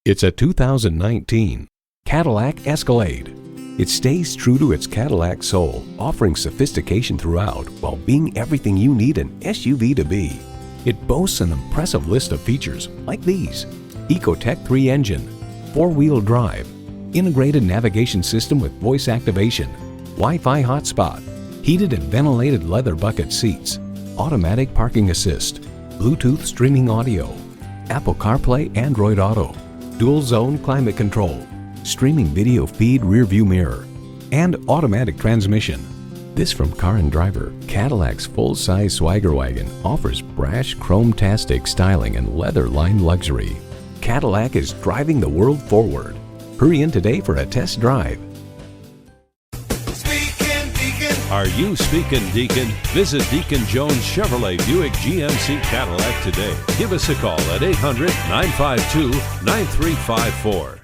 It's a 2019 Cadillac Escalade. It stays true to its Cadillac soul, offering sophistication throughout while being everything you need an SUV to be. It boasts an impressive list of features like these: Ecotec 3 engine, 4-wheel drive, integrated navigation system with voice activation, Wi-Fi hotspot, heated and ventilated leather bucket seats, automatic parking assist, Bluetooth streaming audio, Apple CarPlay Android Auto, dual zone climate control, streaming video feed rear view mirror, and automatic transmission. This from Car and Driver, Cadillac's full-size swagger wagon offers brash chrome-tastic styling and leather-lined luxury. Cadillac is driving the world forward. Hurry in today for a test drive. Are you speaking Deacon? Visit Deacon Jones Chevrolet Buick GMC Cadillac today. Give us a call at 800-952-9354.